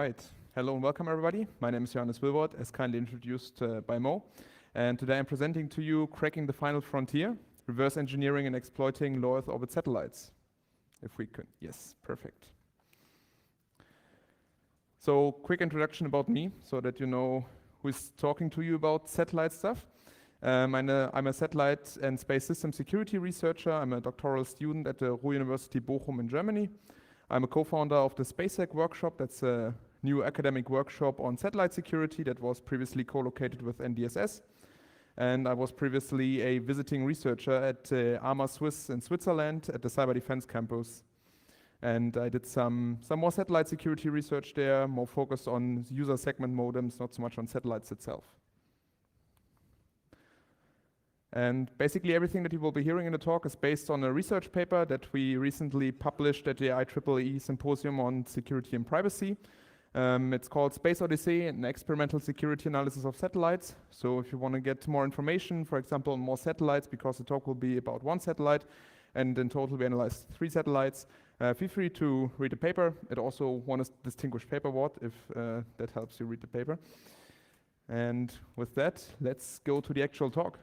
right. Hello and welcome everybody. My name is Johannes Wilwort, as kindly introduced by Mo. And today I'm presenting to you Cracking the Final Frontier, Reverse Engineering and Exploiting Low Earth Orbit Satellites. If we could, yes, perfect. So quick introduction about me, so that you know who's talking to you about satellite stuff. I'm a satellite and space system security researcher. I'm a doctoral student at the Ruhr University Bochum in Germany. I'm a co-founder of the SpaceX workshop. That's a new academic workshop on satellite security that was previously co-located with NDSS. And I was previously a visiting researcher at AMA Swiss in Switzerland at the Cyber Defense Campus. And I did some more satellite security research there, more focused on user segment modems, not so much on satellites itself. And basically everything that you will be hearing in the talk is based on a research paper that we recently published at the IEEE Symposium on Security and Privacy. It's called Space Odyssey, an experimental security analysis of satellites. So if you want to get more information, for example, on more satellites, because the talk will be about one satellite, and in total we analyzed 3 satellites, feel free to read the paper. It also won a distinguished paper award, if that helps you read the paper. And with that, let's go to the actual talk.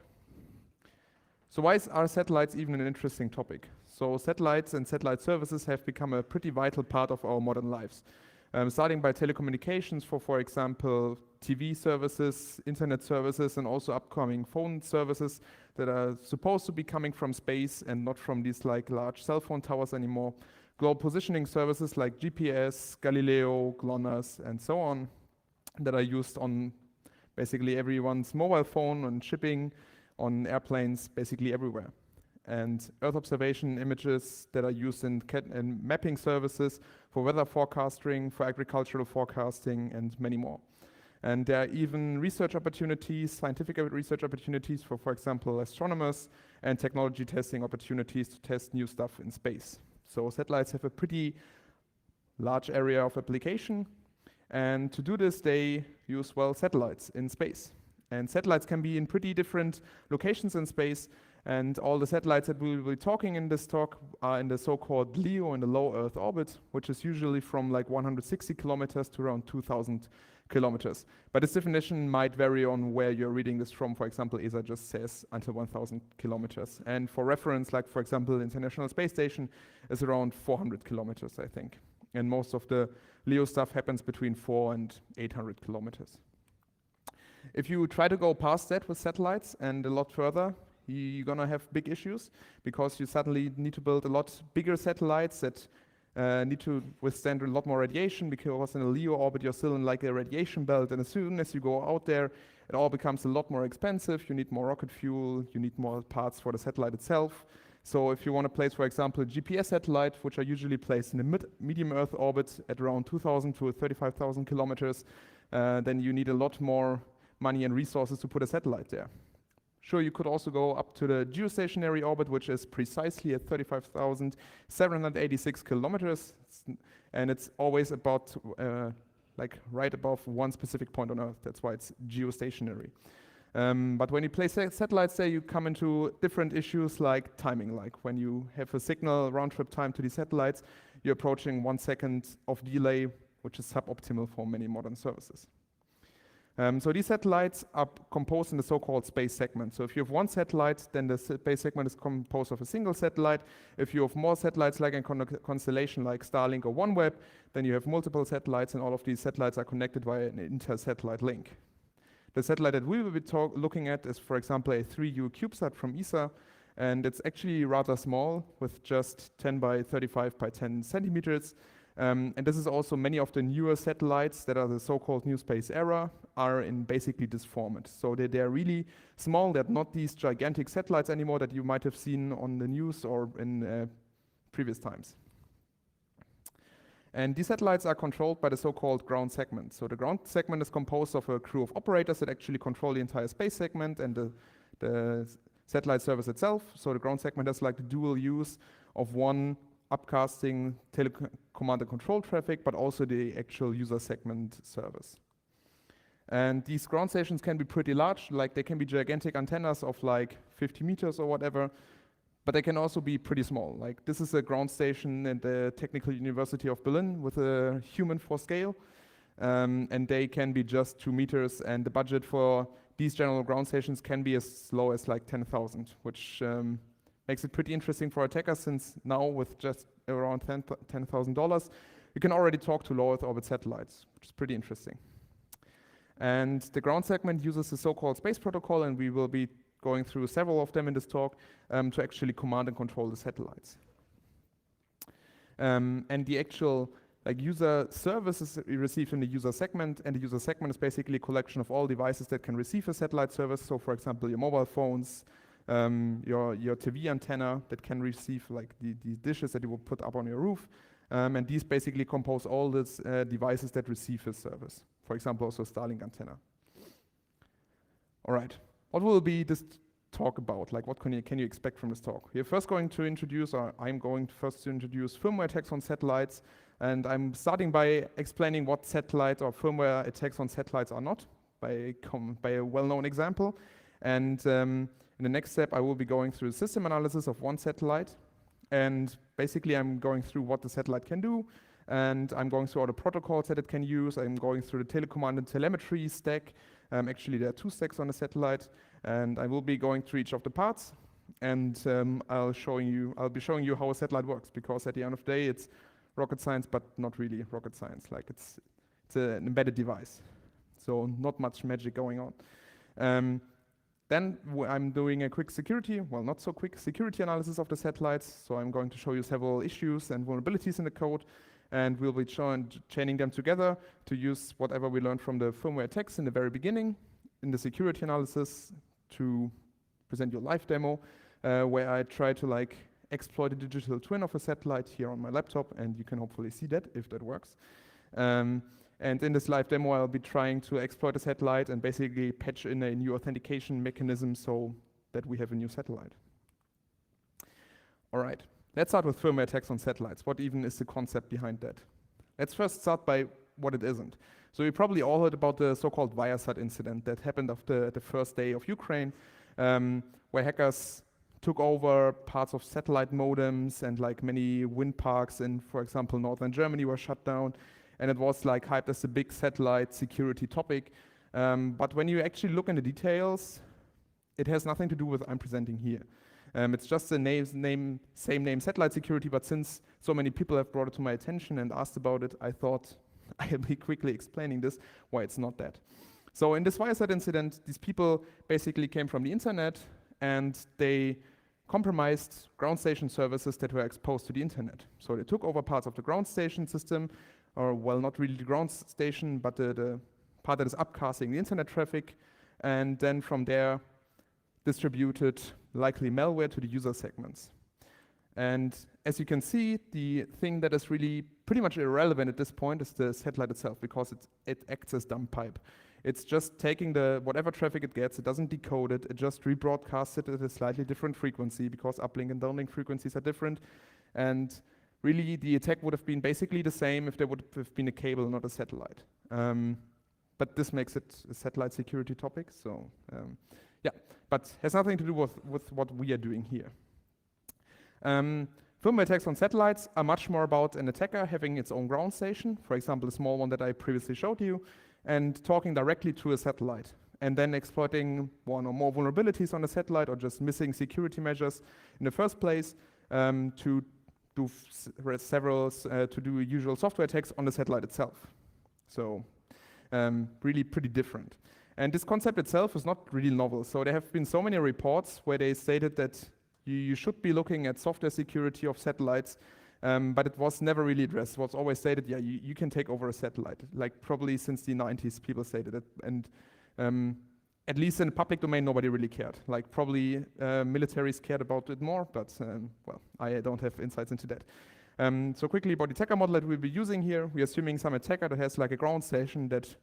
So why are satellites even an interesting topic? So satellites and satellite services have become a pretty vital part of our modern lives. Starting by telecommunications for example, TV services, internet services, and also upcoming phone services that are supposed to be coming from space and not from these like large cell phone towers anymore. Global positioning services like GPS, Galileo, GLONASS, and so on that are used on basically everyone's mobile phone and shipping, on airplanes, basically everywhere. And Earth observation images that are used in mapping services for weather forecasting, for agricultural forecasting, and many more. And there are even research opportunities, scientific research opportunities for example, astronomers, and technology testing opportunities to test new stuff in space. So satellites have a pretty large area of application. And to do this, they use, well, satellites in space. And satellites can be in pretty different locations in space. And all the satellites that we will be talking in this talk are in the so-called LEO, in the low Earth orbit, which is usually from like 160 kilometers to around 2,000 kilometers. But this definition might vary on where you're reading this from. For example, ESA just says until 1,000 kilometers. And for reference, like for example, the International Space Station is around 400 kilometers, I think. And most of the LEO stuff happens between 400 and 800 kilometers. If you try to go past that with satellites and a lot further, you're gonna have big issues because you suddenly need to build a lot bigger satellites that need to withstand a lot more radiation, because in a LEO orbit you're still in like a radiation belt, and as soon as you go out there it all becomes a lot more expensive. You need more rocket fuel, you need more parts for the satellite itself. So if you want to place, for example, a GPS satellite, which are usually placed in the medium Earth orbit at around 2,000 to 35,000 kilometers, then you need a lot more money and resources to put a satellite there. Sure, you could also go up to the geostationary orbit, which is precisely at 35,786 kilometers, and it's always about like right above one specific point on Earth. That's why it's geostationary. But when you place satellites there, you come into different issues like timing. Like when you have a signal round trip time to these satellites, you're approaching 1 second of delay, which is suboptimal for many modern services. So these satellites are composed in the so-called space segment. So if you have one satellite, then the space segment is composed of a single satellite. If you have more satellites like a constellation like Starlink or OneWeb, then you have multiple satellites, and all of these satellites are connected via an inter-satellite link. The satellite that we will be looking at is, for example, a 3U CubeSat from ESA, and it's actually rather small with just 10 by 35 by 10 centimeters. And this is also many of the newer satellites that are the so-called new space era are in basically this format. So they're really small. They're not these gigantic satellites anymore that you might have seen on the news or in previous times. And these satellites are controlled by the so-called ground segment. So the ground segment is composed of a crew of operators that actually control the entire space segment and the satellite service itself. So the ground segment has like the dual use of one upcasting command and control traffic, but also the actual user segment service. And these ground stations can be pretty large, like they can be gigantic antennas of like 50 meters or whatever, but they can also be pretty small. Like this is a ground station at the Technical University of Berlin with a human for scale. and they can be just 2 meters, and the budget for these general ground stations can be as low as like 10,000, which makes it pretty interesting for attackers, since now with just around $10,000, you can already talk to low Earth orbit satellites, which is pretty interesting. And the ground segment uses the so-called space protocol, and we will be going through several of them in this talk to actually command and control the satellites. And the actual user service is received in the user segment, and the user segment is basically a collection of all devices that can receive a satellite service. So for example, your mobile phones, your TV antenna that can receive the dishes that you will put up on your roof. And these basically compose all these devices that receive a service. For example, also Starlink antenna. All right, what will be this talk about? Like, what can you expect from this talk? We're first going to introduce, or I'm going first to introduce firmware attacks on satellites. And I'm starting by explaining what satellite or firmware attacks on satellites are not, by a well-known example. And in the next step, I will be going through a system analysis of one satellite. And basically, I'm going through what the satellite can do. And I'm going through all the protocols that it can use. I'm going through the telecommand and telemetry stack. Actually, there are 2 stacks on the satellite. And I will be going through each of the parts. And I'll be showing you how a satellite works, because at the end of the day, it's rocket science, but not really rocket science. Like it's an embedded device, so not much magic going on. Then I'm doing a quick security, well, not so quick security analysis of the satellites. So I'm going to show you several issues and vulnerabilities in the code, and we'll be chaining them together to use whatever we learned from the firmware attacks in the very beginning in the security analysis to present you a live demo where I try to exploit a digital twin of a satellite here on my laptop, and you can hopefully see that if that works. And in this live demo, I'll be trying to exploit a satellite and basically patch in a new authentication mechanism so that we have a new satellite. All right, let's start with firmware attacks on satellites. What even is the concept behind that? Let's first start by what it isn't. So you probably all heard about the so-called Viasat incident that happened after the first day of Ukraine, where hackers took over parts of satellite modems, and many wind parks in, for example, northern Germany were shut down, and it was hyped as a big satellite security topic. But when you actually look in the details, it has nothing to do with what I'm presenting here. It's just the same name satellite security, but since so many people have brought it to my attention and asked about it, I thought I'll be quickly explaining this, why it's not that. So in this Viasat incident, these people basically came from the internet, and they compromised ground station services that were exposed to the internet. So they took over parts of the ground station system, or well, not really the ground station, but the part that is upcasting the internet traffic, and then from there distributed likely malware to the user segments. And as you can see, the thing that is really pretty much irrelevant at this point is the satellite itself, because it acts as dumb pipe. It's just taking whatever traffic it gets, it doesn't decode it, it just rebroadcasts it at a slightly different frequency, because uplink and downlink frequencies are different. And really, the attack would have been basically the same if there would have been a cable, not a satellite. But this makes it a satellite security topic, so yeah, but has nothing to do with what we are doing here. Firmware attacks on satellites are much more about an attacker having its own ground station, for example, the small one that I previously showed you, and talking directly to a satellite, and then exploiting one or more vulnerabilities on the satellite, or just missing security measures in the first place, to do usual software attacks on the satellite itself. So really pretty different. And this concept itself is not really novel. So there have been so many reports where they stated that you should be looking at software security of satellites, but it was never really addressed. It was always stated, yeah, you can take over a satellite. Probably since the 90s, people stated it. And at least in the public domain, nobody really cared. Probably militaries cared about it more, but well, I don't have insights into that. So quickly about the attacker model that we'll be using here. We're assuming some attacker that has a ground station that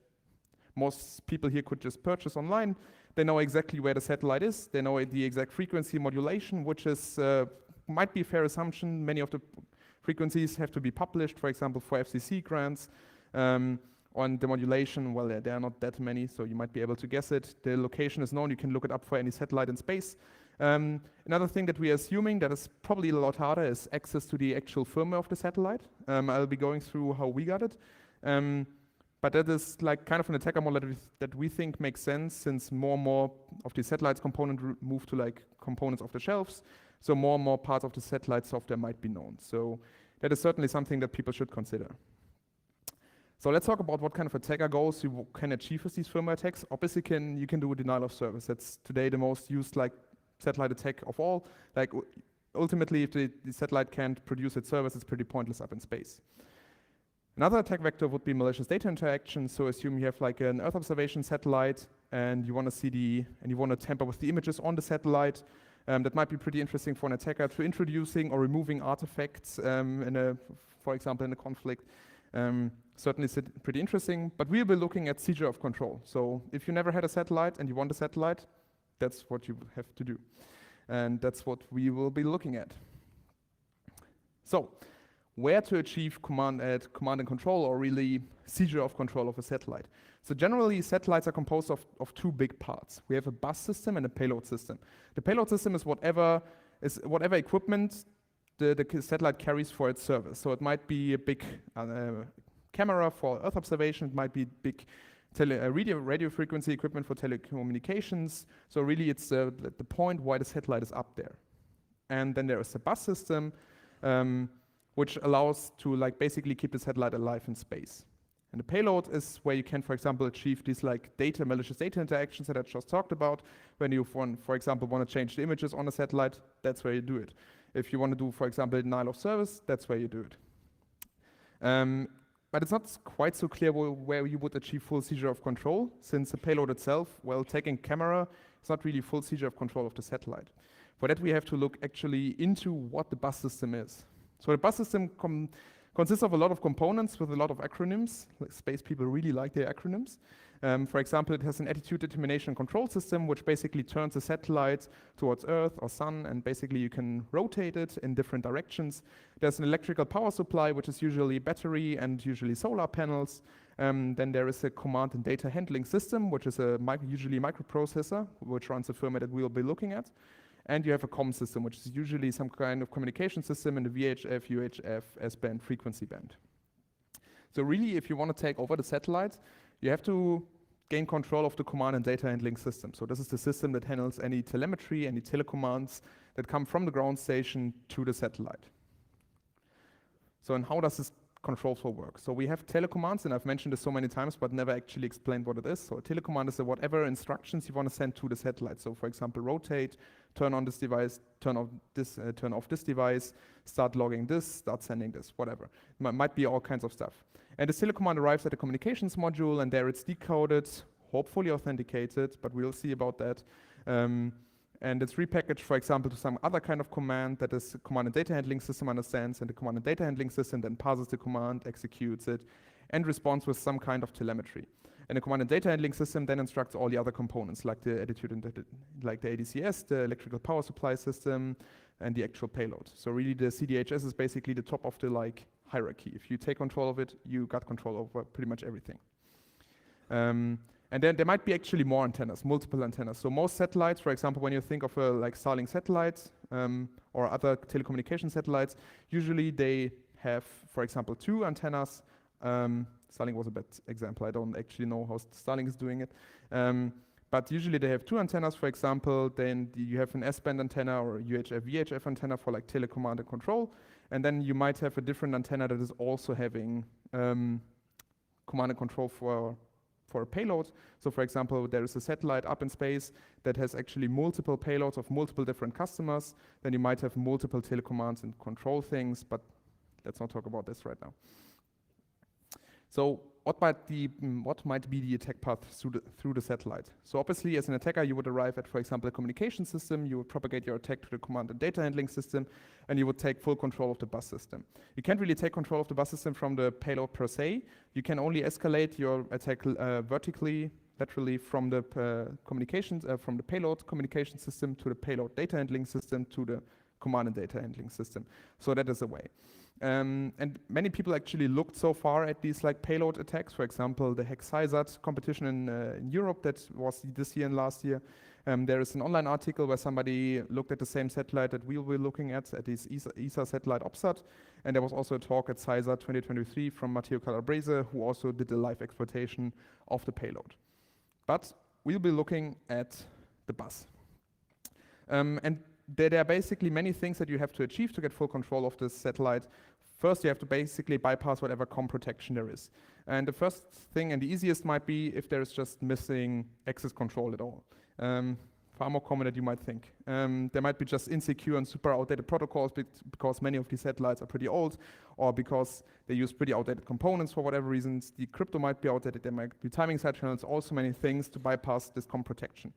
most people here could just purchase online. They know exactly where the satellite is. They know the exact frequency modulation, which is might be a fair assumption. Many of the frequencies have to be published, for example, for FCC grants. On the modulation, well, there are not that many, so you might be able to guess it. The location is known. You can look it up for any satellite in space. Another thing that we are assuming that is probably a lot harder is access to the actual firmware of the satellite. I'll be going through how we got it. But that is like kind of an attacker model that we think makes sense, since more and more of the satellites component move to like components off the shelves. So more and more parts of the satellite software might be known. So that is certainly something that people should consider. So let's talk about what kind of attacker goals you can achieve with these firmware attacks. Obviously, you can do a denial of service. That's today the most used like satellite attack of all. Like ultimately, if the satellite can't produce its service, it's pretty pointless up in space. Another attack vector would be malicious data interaction. So assume you have like an Earth observation satellite and you want to see and you want to tamper with the images on the satellite. That might be pretty interesting for an attacker to introducing or removing artifacts for example, in a conflict. Certainly pretty interesting, but we'll be looking at seizure of control. So if you never had a satellite and you want a satellite, that's what you have to do. And that's what we will be looking at. So where to achieve command and control, or really seizure of control of a satellite. So generally, satellites are composed of two big parts. We have a bus system and a payload system. The payload system is whatever equipment the satellite carries for its service. So it might be a big camera for Earth observation, it might be big radio frequency equipment for telecommunications. So really it's the point why the satellite is up there. And then there is a bus system, which allows to like basically keep the satellite alive in space. And the payload is where you can, for example, achieve these like malicious data interactions that I just talked about. When you, for example, want to change the images on a satellite, that's where you do it. If you want to do, for example, denial of service, that's where you do it. But it's not quite so clear where you would achieve full seizure of control, since the payload itself, while taking camera, is not really full seizure of control of the satellite. For that, we have to look actually into what the bus system is. So the bus system consists of a lot of components with a lot of acronyms. Like space people really like their acronyms. For example, it has an attitude determination control system, which basically turns the satellite towards Earth or Sun, and basically you can rotate it in different directions. There's an electrical power supply, which is usually battery and usually solar panels. Then there is a command and data handling system, which is usually a microprocessor, which runs the firmware that we'll be looking at. And you have a comm system, which is usually some kind of communication system in the VHF, UHF, S-band, frequency band. So really, if you want to take over the satellite, you have to gain control of the command and data handling system. So this is the system that handles any telemetry, any telecommands that come from the ground station to the satellite. So and how does this control flow work? So we have telecommands, and I've mentioned this so many times, but never actually explained what it is. So a telecommand is whatever instructions you want to send to the satellite. So for example, rotate, turn on this device, turn off this device, start logging this, start sending this, whatever. It might be all kinds of stuff. And the telecommand arrives at the communications module, and there it's decoded, hopefully authenticated, but we'll see about that. And it's repackaged, for example, to some other kind of command that this command and data handling system understands, and the command and data handling system then parses the command, executes it, and responds with some kind of telemetry. And the command and data handling system then instructs all the other components, like the attitude and like the ADCS, the electrical power supply system, and the actual payload. So really the CDHS is basically the top of the like hierarchy. If you take control of it, you got control over pretty much everything. And then there might be actually more antennas, multiple antennas. So most satellites, for example, when you think of like Starlink satellites or other telecommunication satellites, usually they have, for example, 2 antennas. Starlink was a bad example. I don't actually know how Starlink is doing it. But usually they have 2 antennas, for example. Then you have an S-band antenna or a UHF, VHF antenna for like telecommand and control. And then you might have a different antenna that is also having command and control for a payload. So for example, there is a satellite up in space that has actually multiple payloads of multiple different customers. Then you might have multiple telecommands and control things, but let's not talk about this right now. So what might be the attack path through the satellite? So obviously, as an attacker, you would arrive at, for example, a communication system. You would propagate your attack to the command and data handling system, and you would take full control of the bus system. You can't really take control of the bus system from the payload per se. You can only escalate your attack vertically, laterally from the from the payload communication system to the payload data handling system to the command and data handling system. So that is a way. And many people actually looked so far at these like payload attacks. For example, the HexISAT competition in Europe that was this year and last year. There is an online article where somebody looked at the same satellite that we were looking at this ESA satellite OPSAT. And there was also a talk at CISA 2023 from Matteo Calabrese, who also did a live exploitation of the payload. But we'll be looking at the bus. And there are basically many things that you have to achieve to get full control of this satellite. First, you have to basically bypass whatever COM protection there is. And the first thing and the easiest might be if there is just missing access control at all. Far more common than you might think. There might be just insecure and super outdated protocols because many of these satellites are pretty old, or because they use pretty outdated components for whatever reasons. The crypto might be outdated, there might be timing side channels, also many things to bypass this COM protection.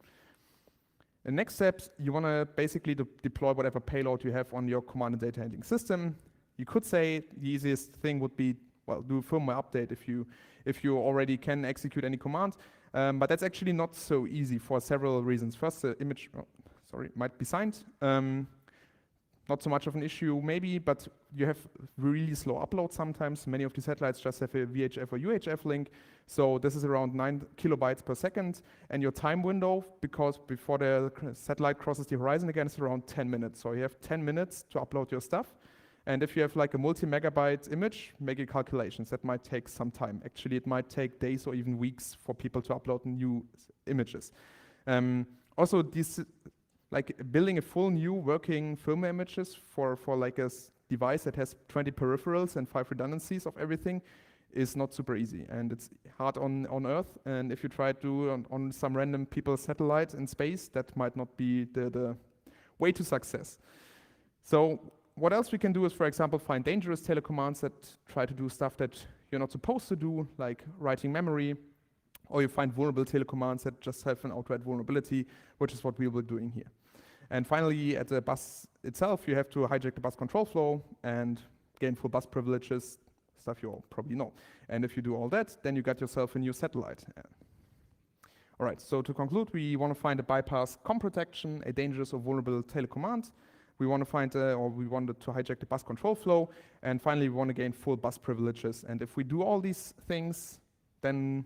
The next steps, you want to basically deploy whatever payload you have on your command and data handling system. You could say the easiest thing would be, well, do a firmware update if you already can execute any command. But that's actually not so easy for several reasons. First, the image, might be signed. Not so much of an issue maybe, but you have really slow upload sometimes. Many of the satellites just have a VHF or UHF link. So this is around 9 kilobytes per second. And your time window, because before the satellite crosses the horizon again, is around 10 minutes. So you have 10 minutes to upload your stuff. And if you have like a multi-megabyte image, make your calculations. That might take some time. Actually, it might take days or even weeks for people to upload new images. Also, like building a full new working firmware images for like a device that has 20 peripherals and 5 redundancies of everything is not super easy. And it's hard on Earth. And if you try to do on some random people's satellite in space, that might not be the way to success. So what else we can do is, for example, find dangerous telecommands that try to do stuff that you're not supposed to do, like writing memory, or you find vulnerable telecommands that just have an outright vulnerability, which is what we will be doing here. And finally, at the bus itself, you have to hijack the bus control flow and gain full bus privileges, stuff you all probably know. And if you do all that, then you got yourself a new satellite. All right, so to conclude, we want to find a bypass COM protection, a dangerous or vulnerable telecommand. We want to find, or we wanted to hijack the bus control flow. And finally, we want to gain full bus privileges. And if we do all these things, then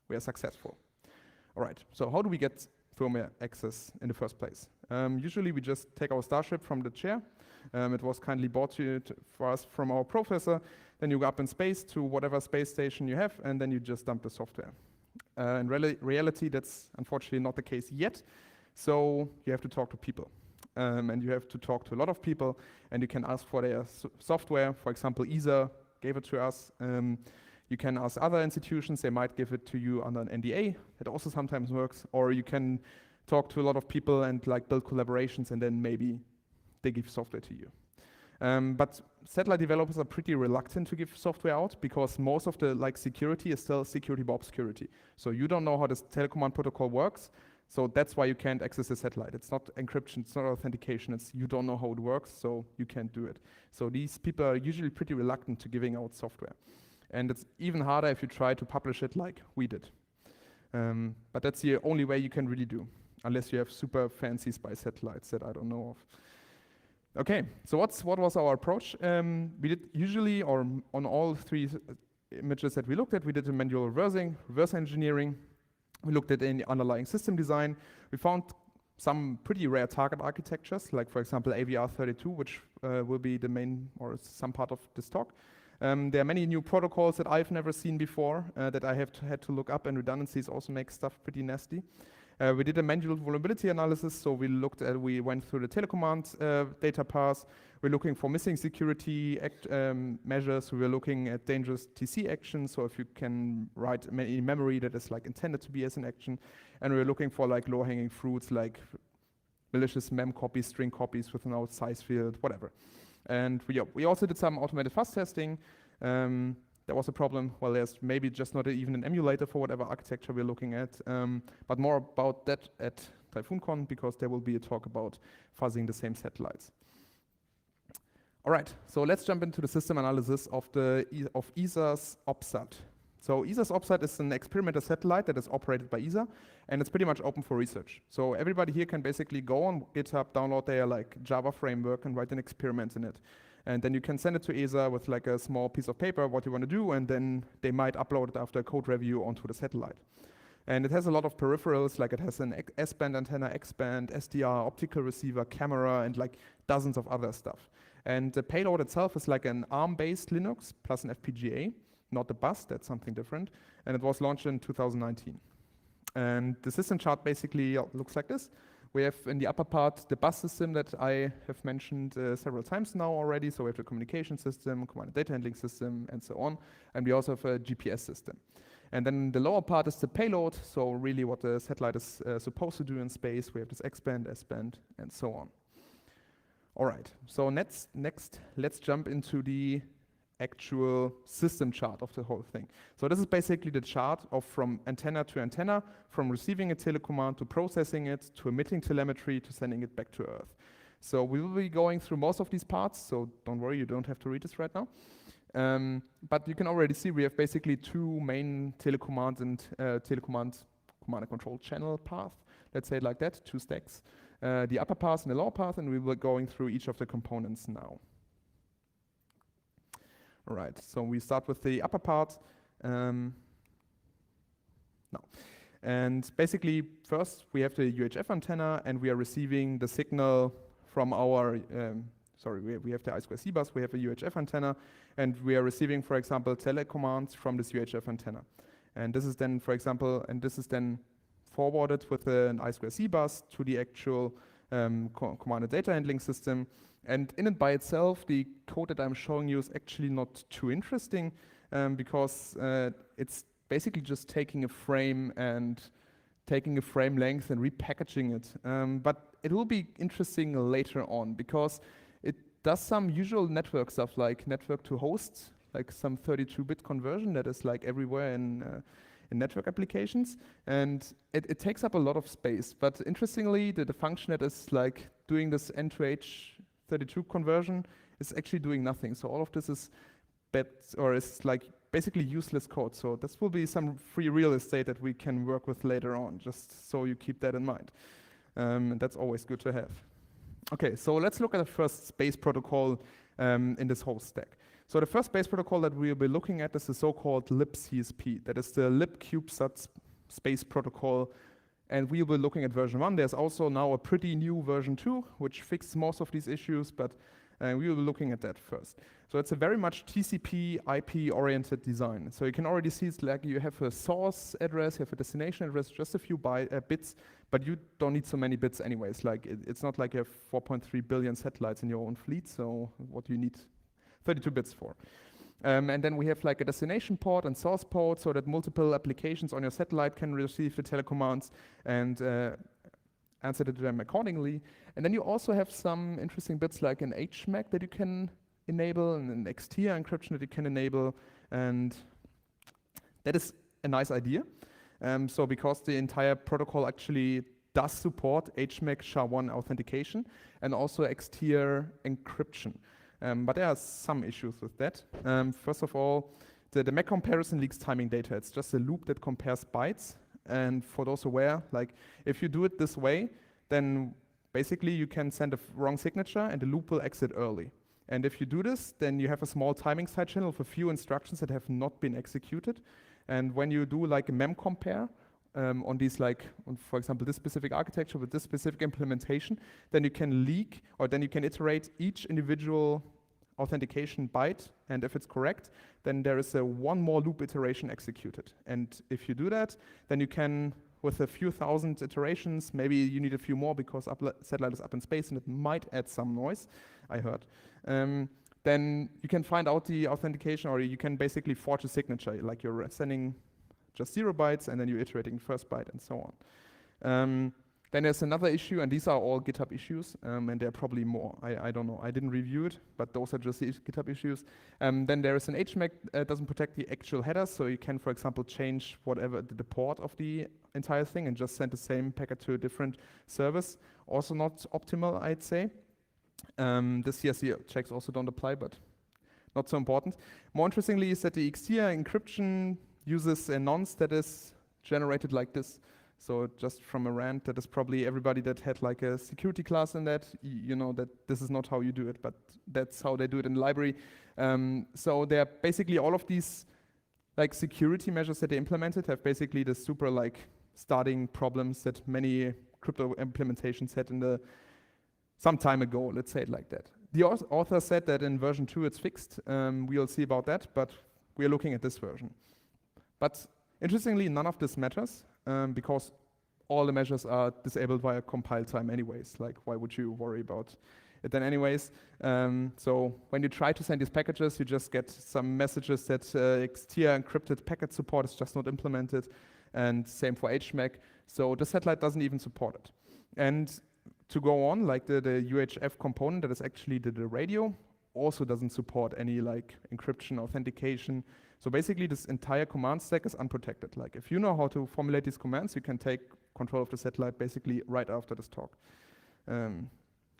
we are successful. All right, so how do we get firmware access in the first place? Usually we just take our Starship from the chair. It was kindly bought for us from our professor. Then you go up in space to whatever space station you have, and then you just dump the software. In reality, that's unfortunately not the case yet. So you have to talk to people. And you have to talk to a lot of people, and you can ask for their software. For example, ESA gave it to us. You can ask other institutions, they might give it to you under an NDA. It also sometimes works. Or you can talk to a lot of people and like build collaborations, and then maybe they give software to you. But satellite developers are pretty reluctant to give software out because most of the like security is still security by obscurity. So you don't know how this telecommand protocol works. So that's why you can't access the satellite. It's not encryption, it's not authentication, it's you don't know how it works, so you can't do it. So these people are usually pretty reluctant to giving out software. And it's even harder if you try to publish it like we did. But that's the only way you can really do, unless you have super fancy spy satellites that I don't know of. Okay, so what was our approach? We did usually, or on all 3 images that we looked at, we did a manual reverse engineering. We looked at the underlying system design. We found some pretty rare target architectures, like for example AVR32, which will be the main or some part of this talk. There are many new protocols that I've never seen before that I had to look up, and redundancies also make stuff pretty nasty. We did a manual vulnerability analysis, so we went through the telecommand data paths. We're looking for missing security measures. We were looking at dangerous TC actions, so if you can write any memory that is like intended to be as an action. And we were looking for like low-hanging fruits, like malicious mem copies, string copies with an out size field, whatever. And we also did some automated fuzz testing. There was a problem. Well, there's maybe just not even an emulator for whatever architecture we're looking at, but more about that at TyphoonCon, because there will be a talk about fuzzing the same satellites. All right, so let's jump into the system analysis of ESA's OPSAT. So ESA's OPSAT is an experimental satellite that is operated by ESA, and it's pretty much open for research. So everybody here can basically go on GitHub, download their like Java framework, and write an experiment in it. And then you can send it to ESA with like a small piece of paper, what you want to do, and then they might upload it after a code review onto the satellite. And it has a lot of peripherals, like it has an S-band antenna, X-band, SDR, optical receiver, camera, and like dozens of other stuff. And the payload itself is like an ARM-based Linux plus an FPGA, not the bus, that's something different. And it was launched in 2019. And the system chart basically looks like this. We have in the upper part the bus system that I have mentioned several times now already. So we have the communication system, command and data handling system, and so on. And we also have a GPS system. And then the lower part is the payload, so really what the satellite is supposed to do in space. We have this X-band, S-band, and so on. All right, so next, let's jump into the actual system chart of the whole thing. So this is basically the chart of from antenna to antenna, from receiving a telecommand to processing it, to emitting telemetry, to sending it back to Earth. So we will be going through most of these parts, so don't worry, you don't have to read this right now. But you can already see we have basically two main telecommand and command and control channel path, let's say it like that, two stacks. The upper path and the lower path, and we will be going through each of the components now. All right, so we start with the upper part. And basically, first we have the UHF antenna, and we are receiving the signal from our, we have the I2C bus, we have a UHF antenna, and we are receiving, for example, telecommands from this UHF antenna. And this is then, for example, forwarded with an I2C bus to the actual command and data handling system. And in and by itself, the code that I'm showing you is actually not too interesting because it's basically just taking a frame length and repackaging it. But it will be interesting later on because it does some usual network stuff like network to host, like some 32-bit conversion that is like everywhere in network applications. And it takes up a lot of space. But interestingly, the function that is like doing this N2H32 conversion is actually doing nothing. So all of this is is like basically useless code. So this will be some free real estate that we can work with later on, just so you keep that in mind. And that's always good to have. Okay, so let's look at the first space protocol in this whole stack. So the first space protocol that we'll be looking at is the so-called libCSP. That is the libCubeSat space protocol. And we'll be looking at version 1. There's also now a pretty new version 2, which fixes most of these issues, but we will be looking at that first. So it's a very much TCP IP-oriented design. So you can already see it's like you have a source address, you have a destination address, just a few bits, but you don't need so many bits anyways. Like it's not like you have 4.3 billion satellites in your own fleet, so what do you need 32 bits for? And then we have like a destination port and source port so that multiple applications on your satellite can receive the telecommands and answer to them accordingly. And then you also have some interesting bits like an HMAC that you can enable and an XTIA encryption that you can enable. And that is a nice idea. So because the entire protocol actually does support HMAC SHA-1 authentication and also XTIA encryption. But there are some issues with that. First of all, the MAC comparison leaks timing data. It's just a loop that compares bytes. And for those aware, like if you do it this way, then basically you can send a wrong signature and the loop will exit early. And if you do this, then you have a small timing side channel with a few instructions that have not been executed. And when you do like a mem compare on these for example, this specific architecture with this specific implementation, then you can leak or then you can iterate each individual authentication byte. And if it's correct, then there is one more loop iteration executed. And if you do that, then you can, with a few thousand iterations, maybe you need a few more because satellite is up in space and it might add some noise, I heard. Then you can find out the authentication, or you can basically forge a signature, like you're sending just 0 bytes and then you're iterating the first byte and so on. Then there's another issue, and these are all GitHub issues, and there are probably more. I don't know. I didn't review it, but those are just the GitHub issues. Then there is an HMAC that doesn't protect the actual header, so you can, for example, change whatever the port of the entire thing and just send the same packet to a different service. Also not optimal, I'd say. The CSC checks also don't apply, but not so important. More interestingly is that the XTIA encryption uses a nonce that is generated like this. So just from a rant, that is probably everybody that had like a security class in that, you know that this is not how you do it, but that's how they do it in the library. So they're basically all of these like security measures that they implemented have basically the super like starting problems that many crypto implementations had in the some time ago, let's say it like that. The author said that in version 2 it's fixed. We'll see about that, but we're looking at this version. But interestingly, none of this matters because all the measures are disabled via compile time anyways. Like, why would you worry about it then anyways? So when you try to send these packages, you just get some messages that tier encrypted packet support is just not implemented, and same for HMAC. So the satellite doesn't even support it. And to go on, like the UHF component that is actually the radio also doesn't support any like encryption, authentication. So basically this entire command stack is unprotected. Like if you know how to formulate these commands, you can take control of the satellite basically right after this talk.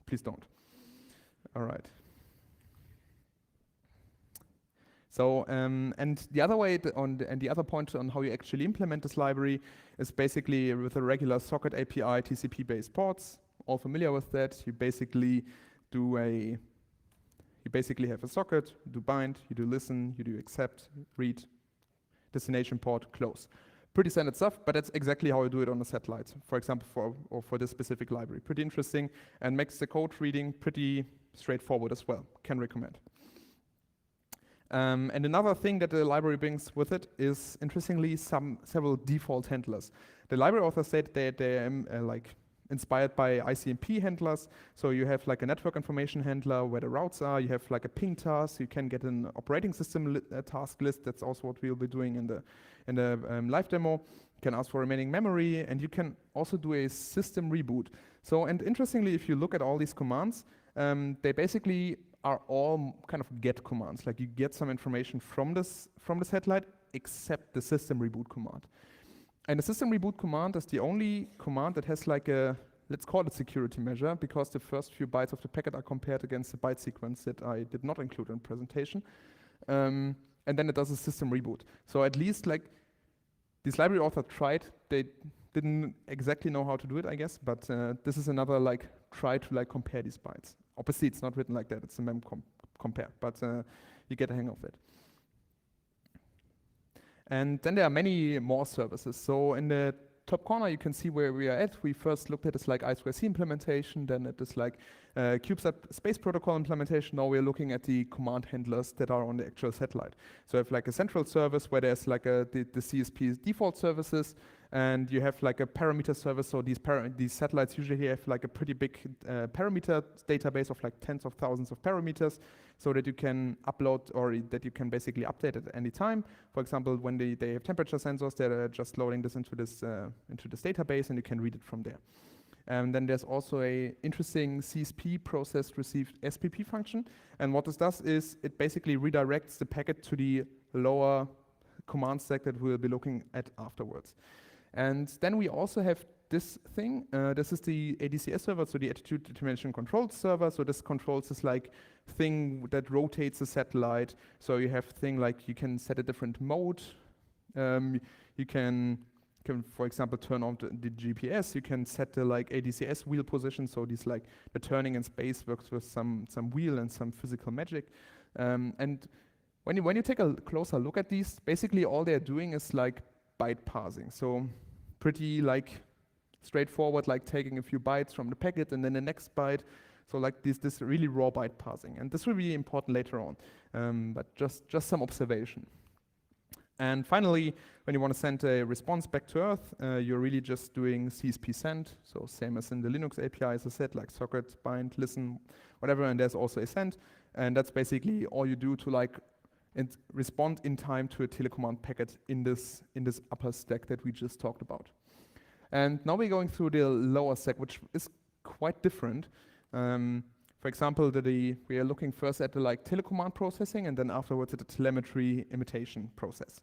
Please don't. All right. So, and the other way and the other point on how you actually implement this library is basically with a regular socket API TCP-based ports. All familiar with that? You basically have a socket, you do bind, you do listen, you do accept, read, destination port, close. Pretty standard stuff, but that's exactly how you do it on a satellite, for example, for this specific library. Pretty interesting and makes the code reading pretty straightforward as well. Can recommend. And another thing that the library brings with it is, interestingly, several default handlers. The library author said that they're like inspired by ICMP handlers. So you have like a network information handler where the routes are. You have like a ping task. You can get an operating system task list. That's also what we'll be doing in the live demo. You can ask for remaining memory, and you can also do a system reboot. So, and interestingly, if you look at all these commands, they basically are all kind of get commands. Like you get some information from the satellite, except the system reboot command. And the system reboot command is the only command that has like a, let's call it security measure, because the first few bytes of the packet are compared against the byte sequence that I did not include in the presentation. And then it does a system reboot. So at least like this library author tried, they didn't exactly know how to do it, I guess, but this is another like try to like compare these bytes. Obviously it's not written like that, it's a mem compare, but you get a hang of it. And then there are many more services. So in the top corner, you can see where we are at. We first looked at this like I2C implementation, then at this like CubeSat space protocol implementation. Now we're looking at the command handlers that are on the actual satellite. So you have like a central service where there's like the CSP's default services, and you have like a parameter service. So these satellites usually have like a pretty big parameter database of like tens of thousands of parameters, so that you can upload or that you can basically update at any time. For example, when they have temperature sensors, they're just loading this into this database, and you can read it from there. And then there's also a interesting CSP processed received SPP function. And what this does is it basically redirects the packet to the lower command stack that we'll be looking at afterwards. And then we also have this thing. This is the ADCS server, so the attitude determination control server. So this controls this like thing that rotates the satellite. So you have thing like you can set a different mode. You can, for example, turn on the GPS. You can set the like ADCS wheel position. So these like the turning in space works with some wheel and some physical magic. And when you take a closer look at these, basically all they're doing is like byte parsing. So pretty like straightforward, like taking a few bytes from the packet and then the next byte. So like this really raw byte parsing. And this will be important later on, but just some observation. And finally, when you want to send a response back to Earth, you're really just doing CSP send. So same as in the Linux API, as I said, like socket, bind, listen, whatever, and there's also a send. And that's basically all you do to like respond in time to a telecommand packet in this upper stack that we just talked about. And now we're going through the lower stack, which is quite different. For example, we are looking first at the like telecommand processing, and then afterwards at the telemetry imitation process.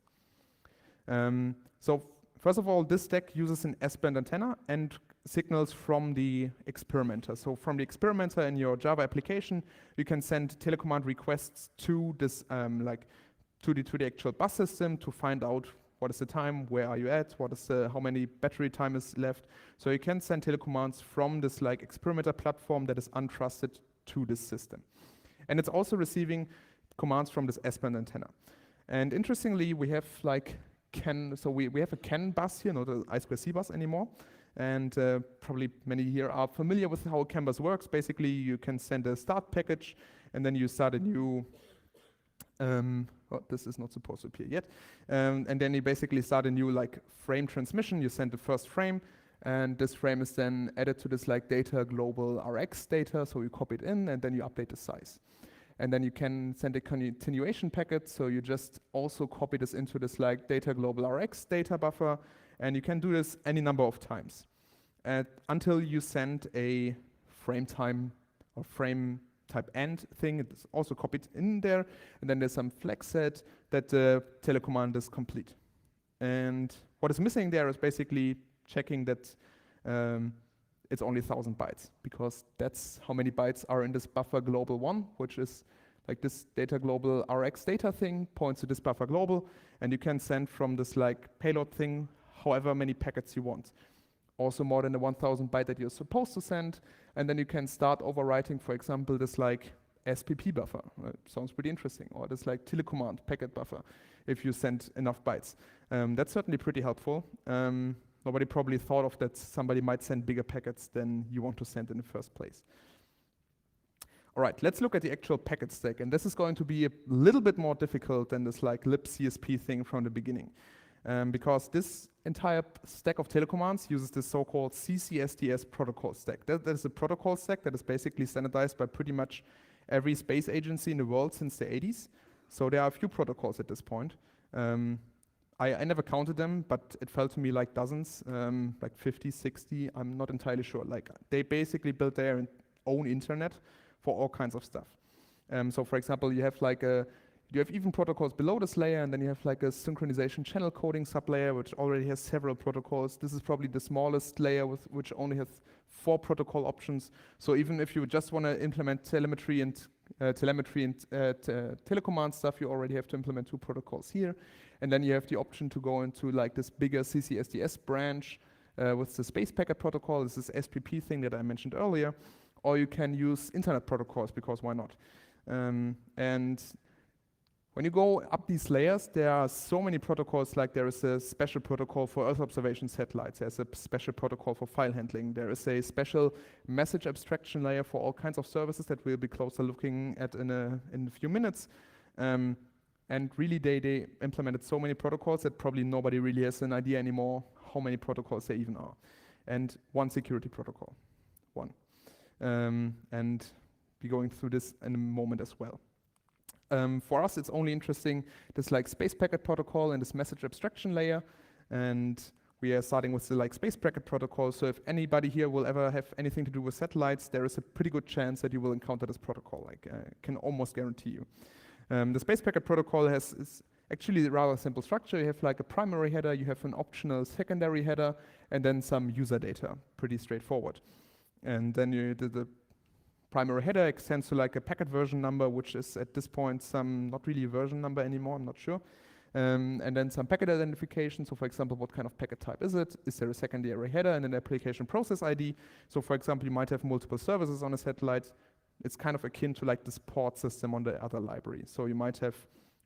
So first of all, this stack uses an S-band antenna and signals from the experimenter. So from the experimenter in your Java application, you can send telecommand requests to this to the actual bus system to find out what is the time, where are you at, how many battery time is left. So you can send telecommands from this like experimenter platform that is untrusted to this system. And it's also receiving commands from this S-band antenna. And interestingly, we have like we have a CAN bus here, not the I2C bus anymore. And probably many here are familiar with how a CAN bus works. Basically, you can send a start package, and then you start a new, this is not supposed to appear yet. And then you basically start a new like frame transmission. You send the first frame, and this frame is then added to this like data global RX data. So you copy it in, and then you update the size. And then you can send a continuation packet. So you just also copy this into this like data global RX data buffer. And you can do this any number of times until you send a frame time or frame type end thing. It's also copied in there. And then there's some flag set that the telecommand is complete. And what is missing there is basically checking that it's only 1,000 bytes, because that's how many bytes are in this buffer global 1, which is like this data global RX data thing points to this buffer global. And you can send from this like payload thing however many packets you want. Also more than the 1,000 byte that you're supposed to send. And then you can start overwriting, for example, this like SPP buffer. Sounds pretty interesting. Or this like telecommand packet buffer if you send enough bytes. That's certainly pretty helpful. Nobody probably thought of that somebody might send bigger packets than you want to send in the first place. All right, let's look at the actual packet stack. And this is going to be a little bit more difficult than this like libcsp thing from the beginning. Because this entire stack of telecommands uses this so-called CCSDS protocol stack. That is a protocol stack that is basically standardized by pretty much every space agency in the world since the 80s. So there are a few protocols at this point. I never counted them, but it felt to me like dozens, like 50, 60, I'm not entirely sure. Like they basically built their own internet for all kinds of stuff. So for example, you have even protocols below this layer, and then you have like a synchronization channel coding sublayer, which already has several protocols. This is probably the smallest layer which only has 4 protocol options. So even if you just want to implement telemetry and telecommand stuff, you already have to implement 2 protocols here. And then you have the option to go into like this bigger CCSDS branch with the space packet protocol. This is SPP thing that I mentioned earlier. Or you can use internet protocols, because why not? And when you go up these layers, there are so many protocols. Like there is a special protocol for Earth observation satellites. There's a special protocol for file handling. There is a special message abstraction layer for all kinds of services that we'll be closer looking at in a few minutes. And really, they implemented so many protocols that probably nobody really has an idea anymore how many protocols there even are. And one security protocol, one. And be going through this in a moment as well. For us, it's only interesting this like space packet protocol and this message abstraction layer. And we are starting with the like space packet protocol. So if anybody here will ever have anything to do with satellites, there is a pretty good chance that you will encounter this protocol. Like I can almost guarantee you. The space packet protocol is actually a rather simple structure. You have like a primary header, you have an optional secondary header, and then some user data. Pretty straightforward. And then the primary header extends to like a packet version number, which is at this point not really a version number anymore, I'm not sure. And then some packet identification. So for example, what kind of packet type is it? Is there a secondary header and an application process ID? So for example, you might have multiple services on a satellite. It's kind of akin to like this port system on the other library. So you might have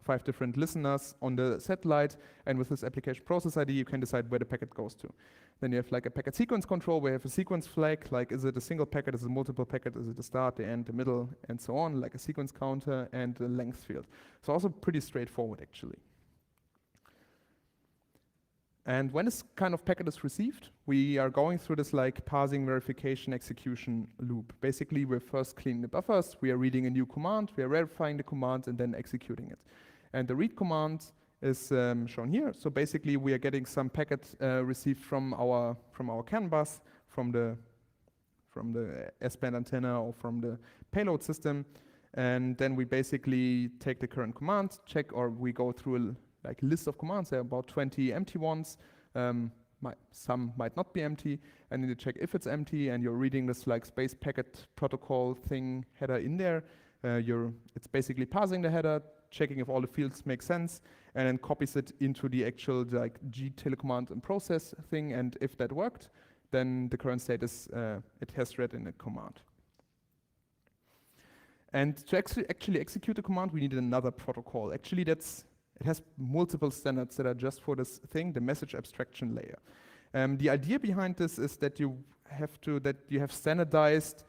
5 different listeners on the satellite, and with this application process ID, you can decide where the packet goes to. Then you have like a packet sequence control, where you have a sequence flag, like is it a single packet, is it a multiple packet, is it the start, the end, the middle, and so on, like a sequence counter and a length field. So also pretty straightforward, actually. And when this kind of packet is received, we are going through this like parsing, verification, execution loop. Basically, we're first cleaning the buffers, we are reading a new command, we are verifying the command, and then executing it. And the read command is shown here. So basically, we are getting some packet received from our CAN bus, from the S-band antenna, or from the payload system. And then we basically take the current command, check, or we go through a list of commands. There are about 20 empty ones. Some might not be empty, and you check if it's empty, and you're reading this like space packet protocol thing header in there. It's basically parsing the header, checking if all the fields make sense, and then copies it into the actual like G telecommand and process thing. And if that worked, then the current state is it has read in a command. And to actually execute the command, we need another protocol. Actually, it has multiple standards that are just for this thing, the message abstraction layer. The idea behind this is that you have standardized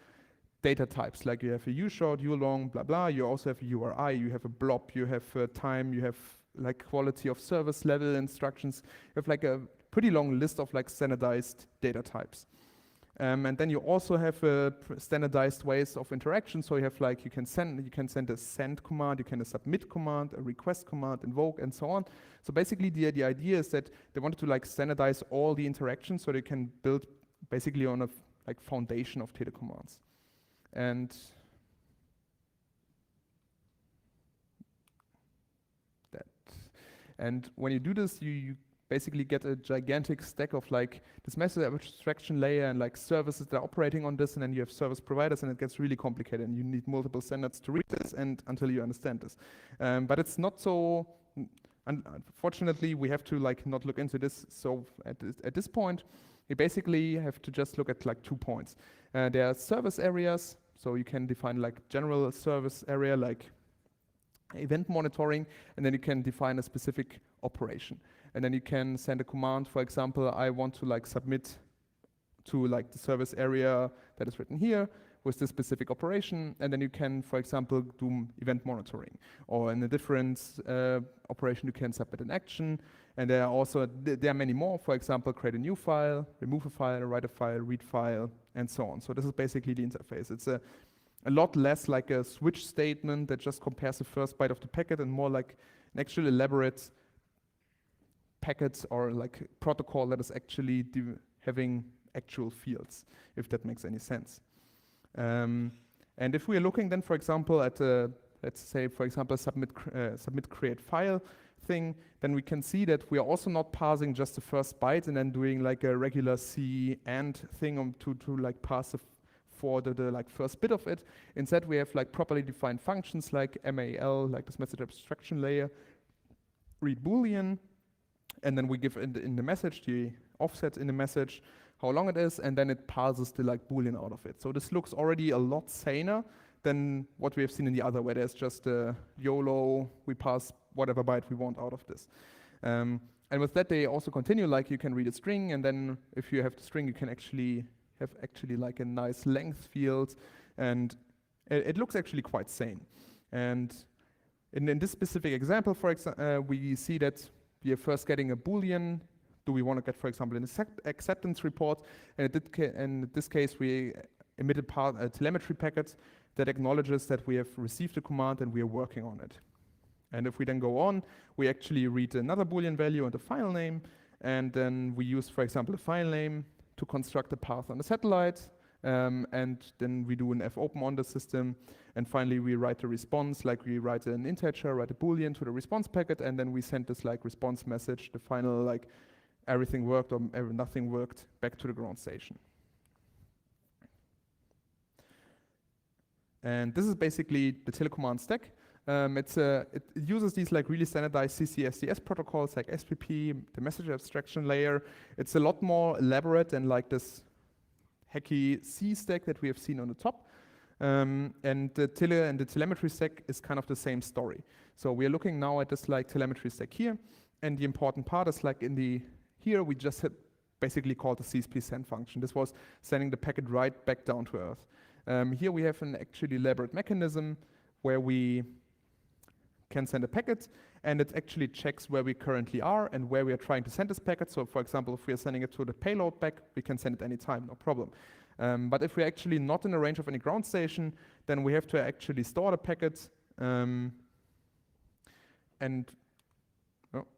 data types, like you have a U-short, U-long, blah, blah. You also have a URI, you have a blob, you have time, you have like quality of service level instructions. You have like a pretty long list of like standardized data types. And then you also have standardized ways of interaction. So you have like, you can send a send command, you can a submit command, a request command, invoke, and so on. So basically the idea is that they wanted to like standardize all the interactions so they can build basically on a like foundation of telecommands. And when you do this, you basically get a gigantic stack of like this message abstraction layer and like services that are operating on this, and then you have service providers, and it gets really complicated, and you need multiple standards to read this and until you understand this. But it's not so. Unfortunately, we have to like not look into this. So at this point, you basically have to just look at like 2 points. There are service areas. So you can define like general service area like event monitoring, and then you can define a specific operation. And then you can send a command, for example, I want to like submit to like the service area that is written here with this specific operation, and then you can, for example, do event monitoring. Or in a different operation, you can submit an action, and there are many more. For example, create a new file, remove a file, write a file, read file, and so on. So this is basically the interface. It's a lot less like a switch statement that just compares the first byte of the packet, and more like an actual elaborate packet or like protocol that is actually having actual fields, if that makes any sense. And if we are looking then, for example, at let's say, for example, submit create file thing, then we can see that we are also not parsing just the first byte and then doing like a regular C and thing to like pass for the like first bit of it. Instead, we have like properly defined functions like MAL, like this message abstraction layer, read Boolean, and then we give in the message the offset in the message, how long it is, and then it parses the like Boolean out of it. So this looks already a lot saner than what we have seen in the other, where there's just a YOLO, we pass whatever byte we want out of this. And with that, they also continue, like you can read a string, and then if you have the string, you can actually have like a nice length field, and it looks actually quite sane. And in this specific example, for example, we see that we are first getting a Boolean. Do we want to get, for example, an acceptance report? And in this case, we emitted a telemetry packet that acknowledges that we have received the command and we are working on it. And if we then go on, we actually read another Boolean value and a file name, and then we use, for example, a file name to construct a path on the satellite, and then we do an fopen on the system, and finally we write the response, like we write an integer, write a Boolean to the response packet, and then we send this like response message, the final like everything worked or nothing worked, back to the ground station. And this is basically the telecommand stack. It uses these like really standardized CC/SDS protocols like SPP, the message abstraction layer. It's a lot more elaborate than like this hacky C stack that we have seen on the top. And the telemetry stack is kind of the same story. So we are looking now at this like telemetry stack here, and the important part is like here we just basically called the CSP send function. This was sending the packet right back down to Earth. Here we have an actually elaborate mechanism where we can send a packet, and it actually checks where we currently are and where we are trying to send this packet. So for example, if we are sending it to the payload back, we can send it anytime, no problem. But if we're actually not in the range of any ground station, then we have to actually store the packet.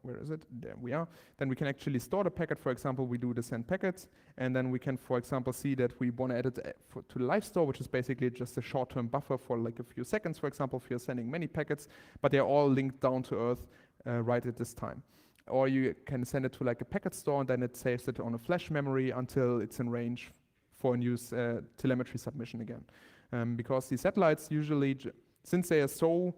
Where is it? There we are. Then we can actually store the packet. For example, we do the send packet, and then we can, for example, see that we want to add it to the live store, which is basically just a short-term buffer for like a few seconds, for example, if you're sending many packets, but they're all linked down to Earth right at this time. Or you can send it to like a packet store, and then it saves it on a flash memory until it's in range for a new telemetry submission again. Because these satellites usually, since they are so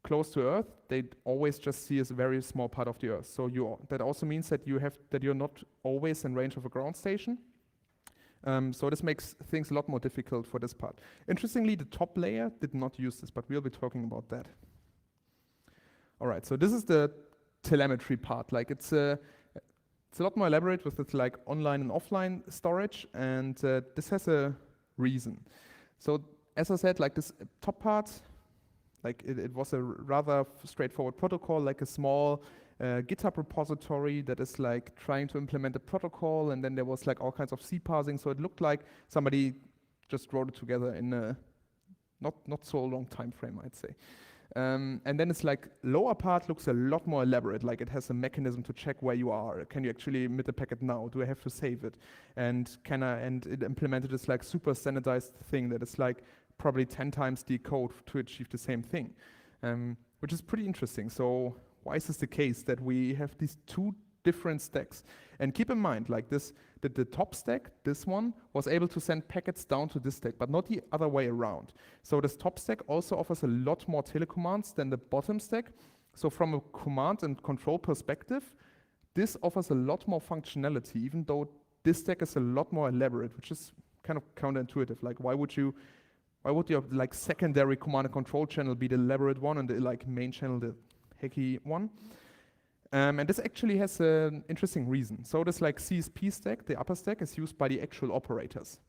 close to Earth, they always just see a very small part of the Earth. So that also means that you're not always in range of a ground station. So this makes things a lot more difficult for this part. Interestingly, the top layer did not use this, but we'll be talking about that. All right, so this is the telemetry part. Like it's a lot more elaborate with its like online and offline storage, and this has a reason. So as I said, like this top part, like it was a rather straightforward protocol, like a small GitHub repository that is like trying to implement a protocol, and then there was like all kinds of C parsing, so it looked like somebody just wrote it together in a not so long time frame, I'd say. And then it's like lower part looks a lot more elaborate, like it has a mechanism to check where you are. Can you actually emit a packet now? Do I have to save it? And it implemented this like super standardized thing that is like probably 10 times the code to achieve the same thing, which is pretty interesting. So why is this the case that we have these two different stacks? And keep in mind, like this, that the top stack, this one, was able to send packets down to this stack, but not the other way around. So this top stack also offers a lot more telecommands than the bottom stack. So from a command and control perspective, this offers a lot more functionality, even though this stack is a lot more elaborate, which is kind of counterintuitive. Like why would your like secondary command and control channel be the elaborate one and the like main channel the hacky one? And this actually has an interesting reason. So this like CSP stack, the upper stack, is used by the actual operators.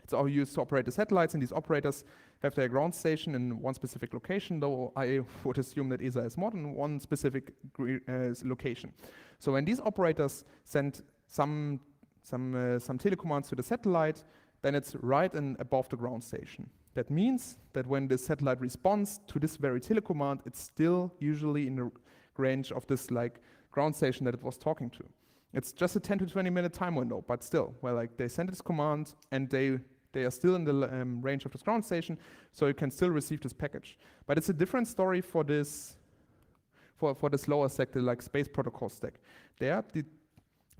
It's all used to operate the satellites, and these operators have their ground station in one specific location, though I would assume that ESA is more than one specific location. So when these operators send some telecommands to the satellite, then it's right and above the ground station. That means that when the satellite responds to this very telecommand, it's still usually in the range of this like ground station that it was talking to. It's just a 10 to 20 minute time window, but still, well, like they send this command and they are still in the range of this ground station, so you can still receive this package. But it's a different story for this lower stack, the like space protocol stack. There,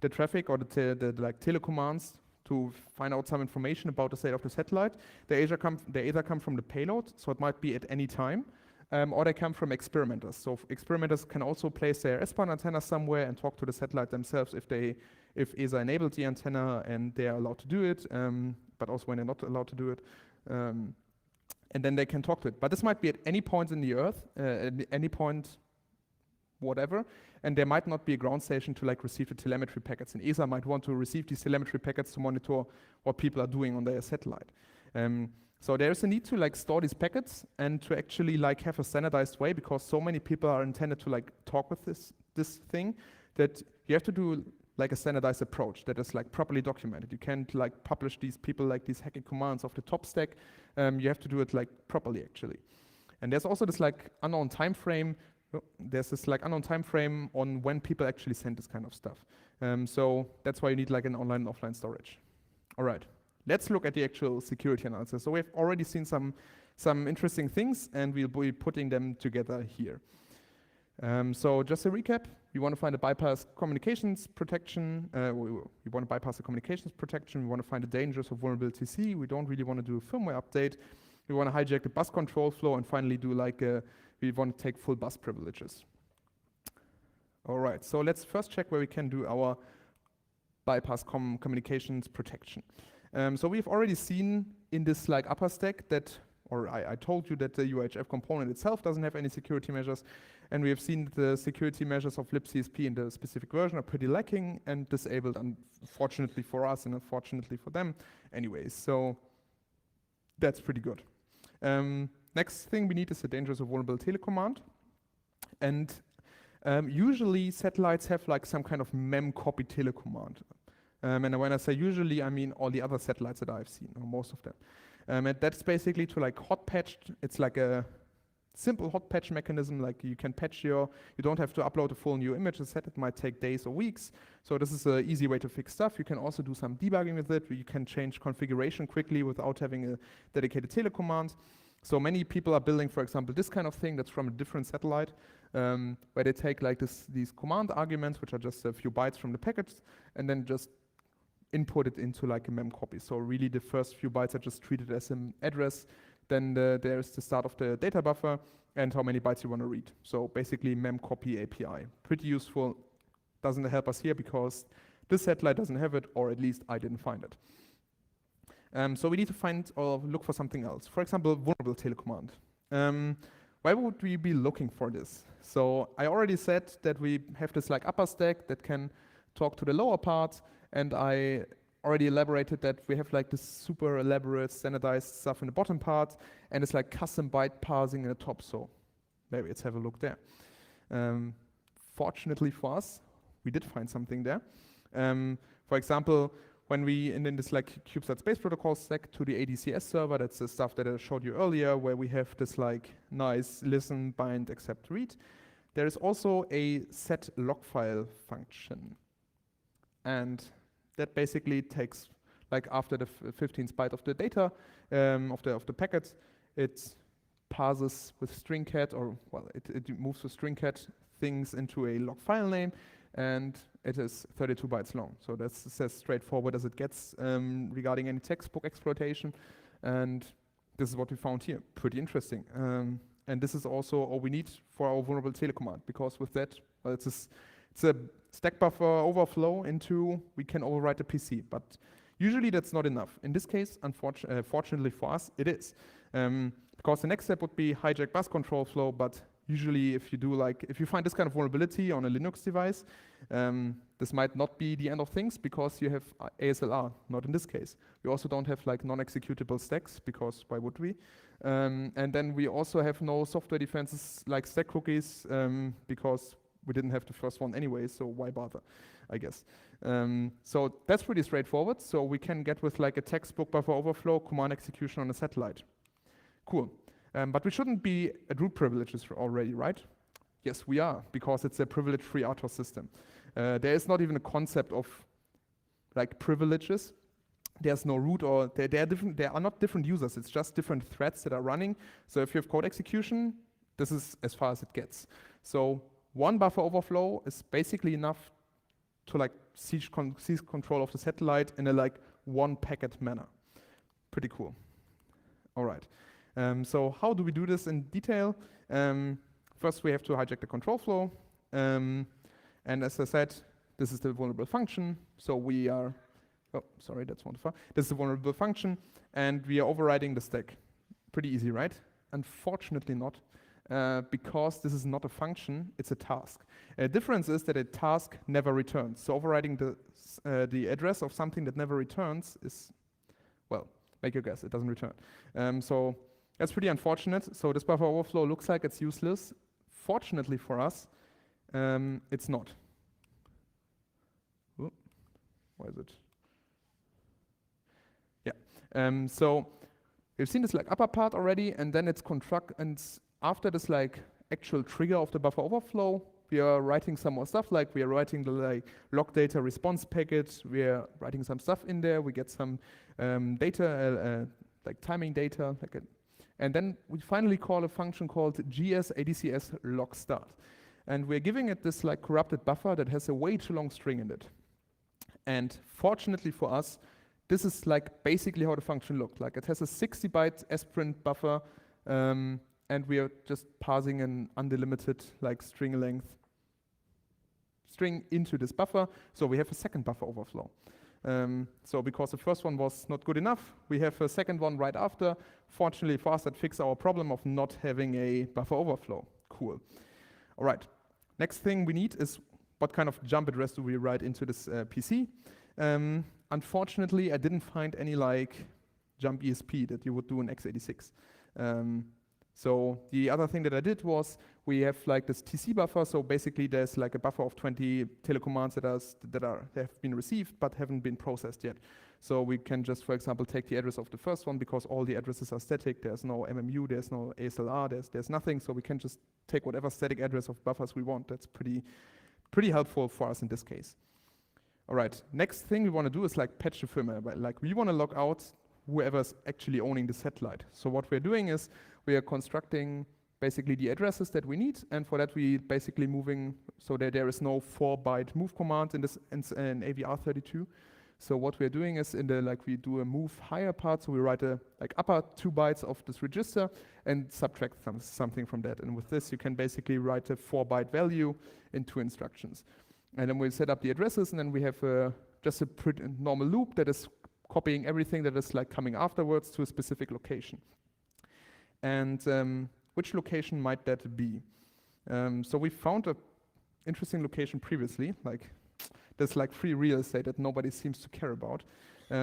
the traffic or the like telecommands to find out some information about the state of the satellite, they either come from the payload, so it might be at any time, or they come from experimenters. So experimenters can also place their S-band antenna somewhere and talk to the satellite themselves if ESA enabled the antenna and they are allowed to do it, but also when they're not allowed to do it. And then they can talk to it. But this might be at any point in the Earth, at any point whatever, and there might not be a ground station to like receive the telemetry packets. And ESA might want to receive these telemetry packets to monitor what people are doing on their satellite. So there's a need to like store these packets and to actually like have a standardized way, because so many people are intended to like talk with this thing, that you have to do like a standardized approach that is like properly documented. You can't like publish these hacking commands off the top stack. You have to do it like properly actually. And there's also this like unknown time frame. There's this like unknown time frame on when people actually send this kind of stuff. So that's why you need like an online and offline storage. All right, let's look at the actual security analysis. So we've already seen some interesting things, and we'll be putting them together here. So just a recap, you want to find a bypass communications protection. We want to bypass the communications protection. We want to find the dangers of vulnerability C. We don't really want to do a firmware update. We want to hijack the bus control flow, and finally do like we want to take full bus privileges. All right, so let's first check where we can do our bypass communications protection. So we've already seen in this like upper stack that, or I told you that the UHF component itself doesn't have any security measures, and we have seen that the security measures of libcsp in the specific version are pretty lacking and disabled, unfortunately for us and unfortunately for them anyways. So that's pretty good. Next thing we need is a dangerous or vulnerable telecommand. And usually satellites have like some kind of mem copy telecommand. And when I say usually, I mean all the other satellites that I've seen, or most of them. And that's basically to like hot patch. It's like a simple hot patch mechanism. Like you can patch you don't have to upload a full new image set. It might take days or weeks. So this is an easy way to fix stuff. You can also do some debugging with it. You can change configuration quickly without having a dedicated telecommand. So many people are building, for example, this kind of thing that's from a different satellite, where they take like these command arguments, which are just a few bytes from the packets, and then just input it into like a mem copy. So really the first few bytes are just treated as an address then there's the start of the data buffer and how many bytes you want to read. So basically memcopy API. Pretty useful. Doesn't help us here because this satellite doesn't have it, or at least I didn't find it. So we need to find or look for something else. For example, vulnerable telecommand. Why would we be looking for this? So I already said that we have this like upper stack that can talk to the lower part, and I already elaborated that we have like this super elaborate standardized stuff in the bottom part, and it's like custom byte parsing in the top. So maybe let's have a look there. Fortunately for us, we did find something there. For example, when we in this like CubeSat Space Protocol stack to the ADCS server, that's the stuff that I showed you earlier, where we have this like nice listen, bind, accept, read. There is also a set log file function, and that basically takes, like after the 15th byte of the data of the packet, it parses with stringcat, or well, it moves with stringcat things into a log file name, and it is 32 bytes long. So that's as straightforward as it gets regarding any textbook exploitation. And this is what we found here. Pretty interesting. And this is also all we need for our vulnerable telecommand, because with that, well, it's a stack buffer overflow into, we can overwrite the PC. But usually that's not enough. In this case, fortunately for us, it is. Because the next step would be hijack bus control flow, but usually if you find this kind of vulnerability on a Linux device, this might not be the end of things because you have ASLR, not in this case. We also don't have like non-executable stacks, because why would we? And then we also have no software defenses like stack cookies, because we didn't have the first one anyway, so why bother, I guess. So that's pretty straightforward. So we can get with like a textbook buffer overflow, command execution on a satellite. Cool. But we shouldn't be at root privileges already, right? Yes, we are, because it's a privilege-free RTOS system. There is not even a concept of like privileges. There's no root, or there are not different users. It's just different threads that are running. So if you have code execution, this is as far as it gets. So one buffer overflow is basically enough to like seize control of the satellite in a like one packet manner. Pretty cool. All right. So how do we do this in detail? First, we have to hijack the control flow. And as I said, this is the vulnerable function. So we are, oh, sorry, that's one too far. This is the vulnerable function, and we are overriding the stack. Pretty easy, right? Unfortunately not, because this is not a function, it's a task. The difference is that a task never returns. So overriding the address of something that never returns is, well, make your guess, it doesn't return. So that's pretty unfortunate. So this buffer overflow looks like it's useless. Fortunately for us, it's not. Ooh, why is it? Yeah. So we've seen this like upper part already, and then it's construct. And after this like actual trigger of the buffer overflow, we are writing some more stuff. Like we are writing the like log data response packet. We are writing some stuff in there. We get some data, like timing data, and then we finally call a function called gs_adcs log start. And we're giving it this like corrupted buffer that has a way too long string in it. And fortunately for us, this is like basically how the function looked. Like it has a 60 byte sprint buffer, and we are just parsing an undelimited like string length string into this buffer. So we have a second buffer overflow. So because the first one was not good enough, we have a second one right after. Fortunately for us, that fixed our problem of not having a buffer overflow. Cool. All right. Next thing we need is what kind of jump address do we write into this PC? Unfortunately, I didn't find any like jump ESP that you would do in x86. So the other thing that I did was we have like this TC buffer. So basically there's like a buffer of 20 telecommands that have been received but haven't been processed yet. So we can just, for example, take the address of the first one because all the addresses are static. There's no MMU, there's no ASLR, there's nothing. So we can just take whatever static address of buffers we want. That's pretty helpful for us in this case. All right, next thing we want to do is like patch the firmware. Like we want to log out whoever's actually owning the satellite. So what we're doing is we are constructing basically the addresses that we need, and for that we basically moving so that there is no 4-byte move command in AVR32. So what we're doing is we do a move higher part. So we write a upper 2 bytes of this register and subtract something from that. And with this, you can basically write a 4-byte value in 2 instructions. And then we set up the addresses, and then we have just a pretty normal loop that is copying everything that is coming afterwards to a specific location. And which location might that be? So we found an interesting location previously, there's free real estate that nobody seems to care about.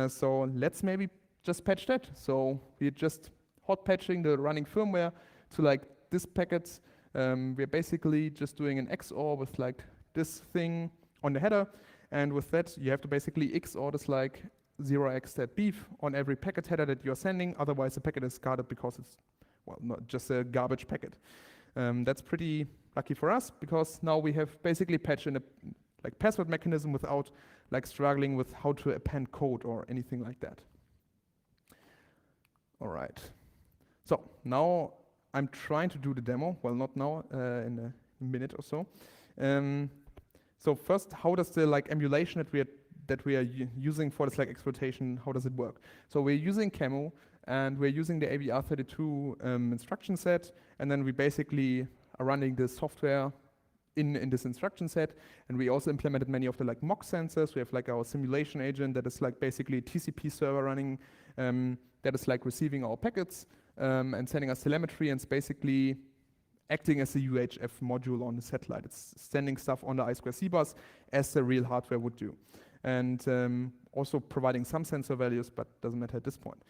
So let's maybe just patch that. So we're just hot patching the running firmware to this packet. We're basically just doing an XOR with this thing on the header. And with that, you have to basically XOR this 0x that beef on every packet header that you're sending. Otherwise, the packet is guarded because it's, well, not just a garbage packet. That's pretty lucky for us because now we have basically patched in a password mechanism without struggling with how to append code or anything like that. All right. So now I'm trying to do the demo. Well, not now, in a minute or so. So first, how does the emulation that we are using for this exploitation, how does it work? So we're using Camo, and we're using the AVR32 instruction set, and then we basically are running the software in this instruction set, and we also implemented many of the mock sensors. We have our simulation agent that is basically a TCP server running that is receiving our packets and sending us telemetry, and it's basically acting as a UHF module on the satellite. It's sending stuff on the I2C bus as the real hardware would do, and also providing some sensor values, but doesn't matter at this point.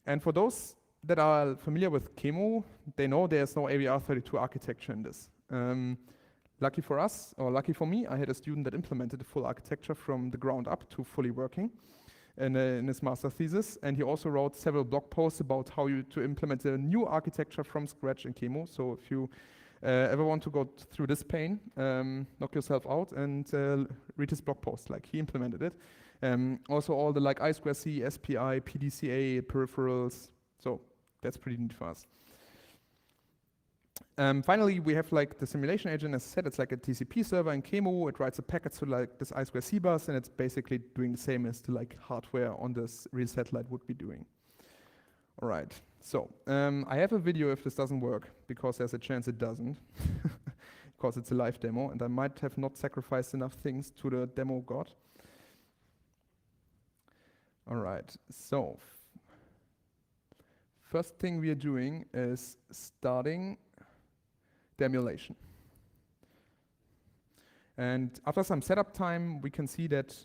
And for those that are familiar with Camo, they know there's no AVR32 architecture in this. Lucky for us, or lucky for me, I had a student that implemented the full architecture from the ground up to fully working in his master thesis. And he also wrote several blog posts about how to implement a new architecture from scratch in Camo. So if you ever want to go through this pain, knock yourself out and read his blog post, he implemented it. Also all the I2C, SPI, PDCA, peripherals. So that's pretty neat for us. Finally, we have the simulation agent. As I said, it's a TCP server in Camo. It writes a packet to this I2C bus, and it's basically doing the same as the hardware on this real satellite would be doing. All right. So I have a video if this doesn't work, because there's a chance it doesn't, because it's a live demo, and I might have not sacrificed enough things to the demo god. All right. So first thing we are doing is starting the emulation. And after some setup time, we can see that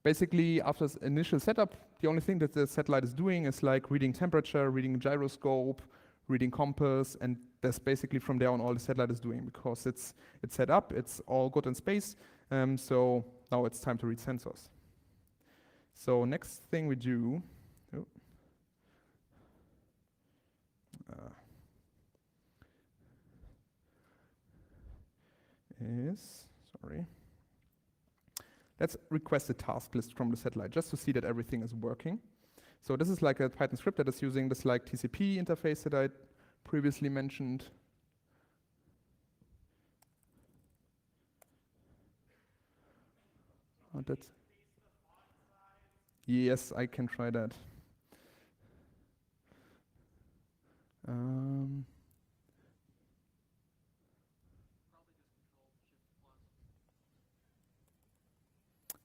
basically after this initial setup, the only thing that the satellite is doing is reading temperature, reading gyroscope, reading compass, and that's basically from there on all the satellite is doing, because it's set up, it's all good in space. So now it's time to read sensors. So next thing we do, let's request a task list from the satellite just to see that everything is working. So this is a Python script that is using this TCP interface that I previously mentioned. Oh, that's yes, I can try that.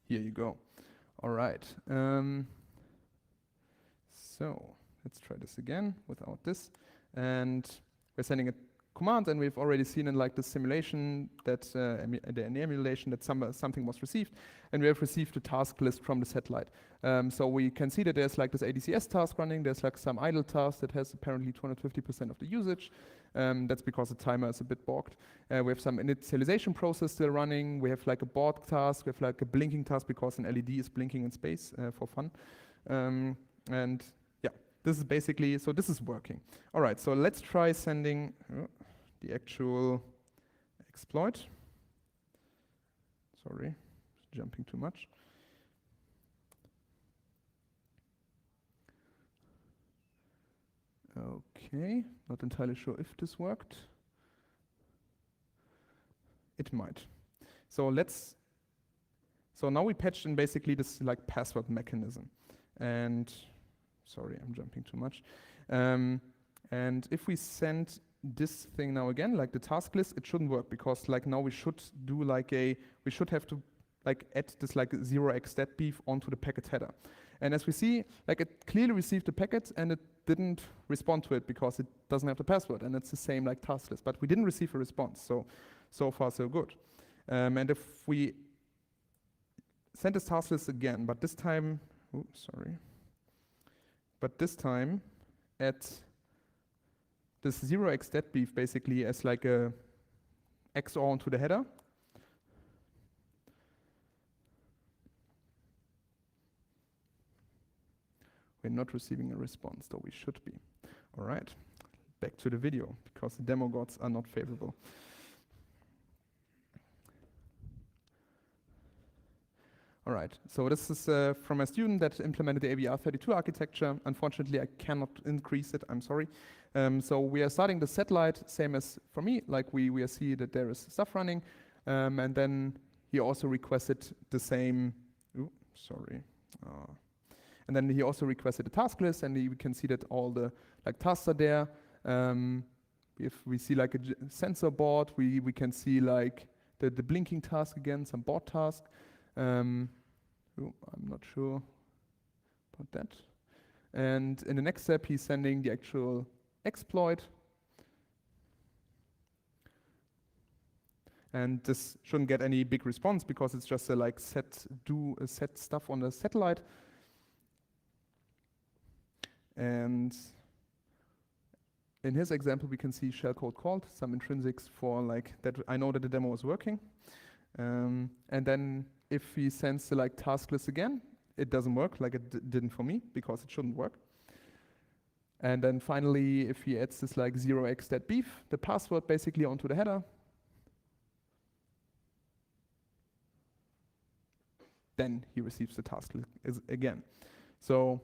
Here you go. All right. So let's try this again without this. And we're sending a command, and we've already seen in the simulation that the emulation that something was received, and we have received a task list from the satellite. So we can see that there's this ADCS task running. There's some idle task that has apparently 250% of the usage. That's because the timer is a bit bogged. We have some initialization process still running. We have a board task. We have a blinking task because an LED is blinking in space for fun. And yeah, this is basically, so this is working. All right, so let's try sending the actual exploit. Sorry, jumping too much. Okay, not entirely sure if this worked. It might. So So now we patched in basically this like password mechanism. And sorry, I'm jumping too much. And if we send this thing now again, like the task list, it shouldn't work because like now we should do like we should have to like add this like 0x_that_beef onto the packet header. And as we see, like it clearly received the packet and it didn't respond to it because it doesn't have the password, and it's the same like task list, but we didn't receive a response. So far so good. And if we send this task list again, but this time, but this time at this 0x_that_beef basically as like a XOR onto the header. We're not receiving a response, though we should be. All right, back to the video, because the demo gods are not favorable. All right, so this is from a student that implemented the AVR32 architecture. Unfortunately, I cannot increase it, I'm sorry. So we are starting the satellite, same as for me, like we see that there is stuff running. And then he also requested the same, and then he also requested a task list, and we can see that all the like tasks are there. If we see like a sensor board, we can see like the blinking task again, some board task. I'm not sure about that. And in the next step, he's sending the actual exploit. And this shouldn't get any big response because it's just a like set stuff on the satellite. And in his example, we can see shellcode called, some intrinsics for like that. I know that the demo is working. And then if he sends the like task list again, it doesn't work like it didn't for me because it shouldn't work. And then finally, if he adds this like 0x_that_beef, the password basically onto the header, then he receives the task list again. So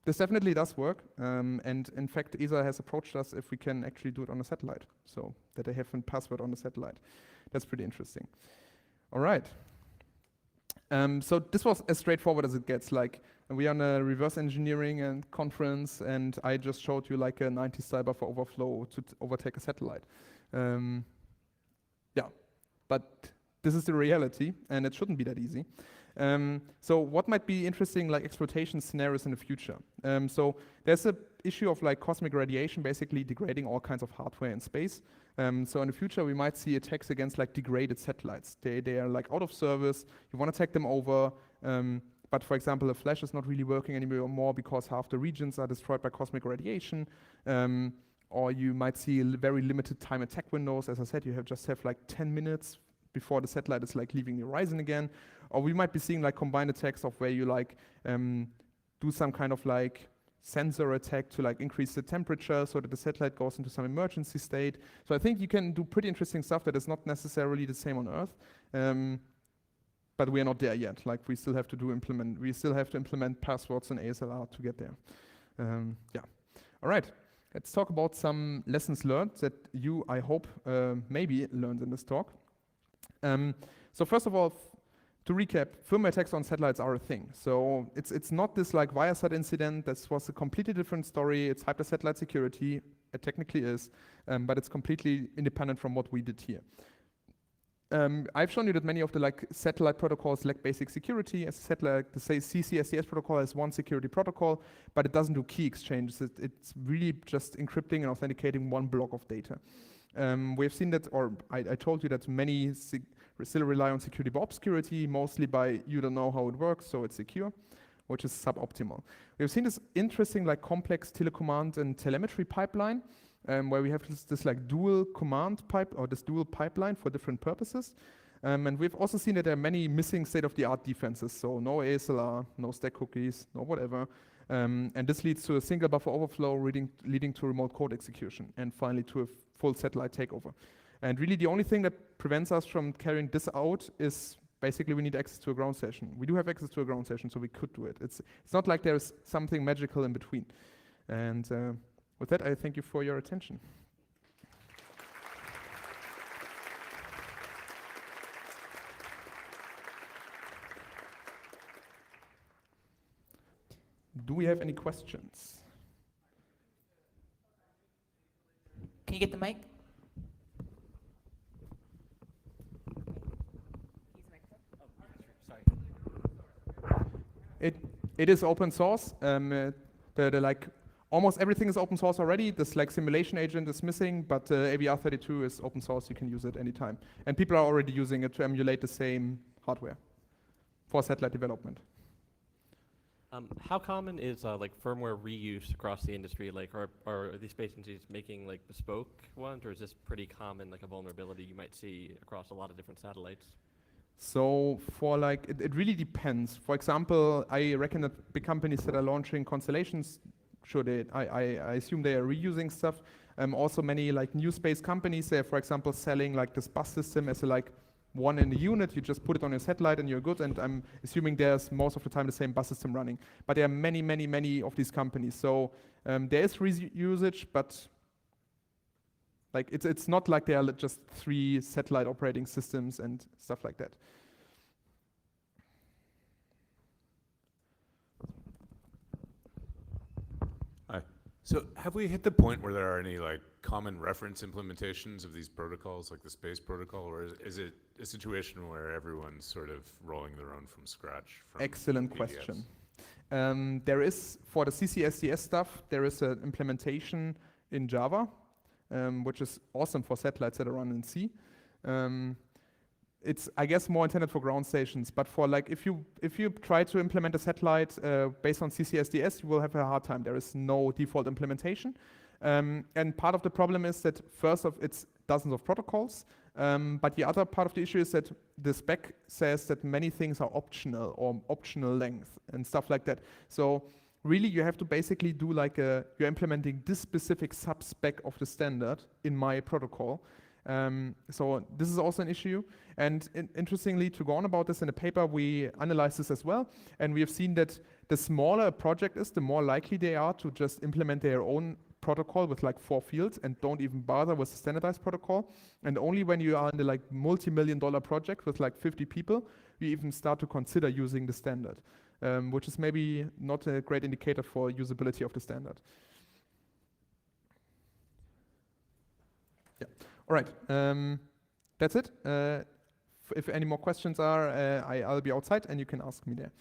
this definitely does work. And in fact, ESA has approached us if we can actually do it on a satellite, so that they have a password on the satellite. That's pretty interesting. All right. So this was as straightforward as it gets. Like we are on a reverse engineering and conference, and I just showed you like a 90 style buffer overflow to overtake a satellite. Yeah, but this is the reality, and it shouldn't be that easy. So what might be interesting like exploitation scenarios in the future? So there's an issue of like cosmic radiation basically degrading all kinds of hardware in space. So in the future we might see attacks against like degraded satellites. They are like out of service, you want to take them over, but for example a flash is not really working anymore because half the regions are destroyed by cosmic radiation. Or you might see very limited time attack windows. As I said, you just have like 10 minutes before the satellite is like leaving the horizon again. Or we might be seeing like combined attacks of where you like do some kind of like sensor attack to like increase the temperature so that the satellite goes into some emergency state. So I think you can do pretty interesting stuff that is not necessarily the same on Earth. But we are not there yet. Like we still have to implement passwords and ASLR to get there. Yeah. All right. Let's talk about some lessons learned that you, I hope, maybe learned in this talk. So first of all, to recap, firmware attacks on satellites are a thing. So it's not this like Viasat incident. This was a completely different story. It's hyper-satellite security. It technically is, but it's completely independent from what we did here. I've shown you that many of the like satellite protocols lack basic security. As a satellite, the CCSDS protocol has one security protocol, but it doesn't do key exchanges. It's really just encrypting and authenticating one block of data. We've seen that, or I told you that many still rely on security by obscurity, mostly by you don't know how it works, so it's secure, which is suboptimal. We've seen this interesting like complex telecommand and telemetry pipeline, where we have this like dual command pipe or this dual pipeline for different purposes. And we've also seen that there are many missing state-of-the-art defenses, so no ASLR, no stack cookies, no whatever. And this leads to a single buffer overflow leading to remote code execution, and finally to a full satellite takeover. And really the only thing that prevents us from carrying this out is basically we need access to a ground station. We do have access to a ground station, so we could do it. It's not like there's something magical in between. And with that, I thank you for your attention. Do we have any questions? Can you get the mic? It is open source. Like almost everything is open source already. This like simulation agent is missing, but AVR32 is open source. You can use it anytime, and people are already using it to emulate the same hardware for satellite development. How common is like firmware reuse across the industry? Like, are these space agencies making like bespoke ones, or is this pretty common, like a vulnerability you might see across a lot of different satellites? So for like, it really depends. For example, I reckon that big companies that are launching constellations, sure, I assume they are reusing stuff. Also many like new space companies, they're for example selling like this bus system as a like one in a unit. You just put it on your satellite and you're good. And I'm assuming there's most of the time the same bus system running. But there are many of these companies. So there is reusage, but like it's not like there are just 3 satellite operating systems and stuff like that. Hi. So have we hit the point where there are any like common reference implementations of these protocols, like the space protocol, or is it a situation where everyone's sort of rolling their own from scratch? Excellent question. There is, for the CCSDS stuff, there is an implementation in Java, which is awesome for satellites that are run in C. It's, I guess, more intended for ground stations, but for like, if you try to implement a satellite based on CCSDS, you will have a hard time. There is no default implementation. And part of the problem is that first of it's dozens of protocols, but the other part of the issue is that the spec says that many things are optional or optional length and stuff like that. So really you have to basically do like you're implementing this specific sub-spec of the standard in my protocol. So this is also an issue. And interestingly, to go on about this in a paper, we analyzed this as well. And we have seen that the smaller a project is, the more likely they are to just implement their own protocol with like 4 fields and don't even bother with the standardized protocol. And only when you are in the like multi-million-dollar project with like 50 people, you even start to consider using the standard, which is maybe not a great indicator for usability of the standard. Yeah. All right. That's it. If any more questions are, I'll be outside and you can ask me there.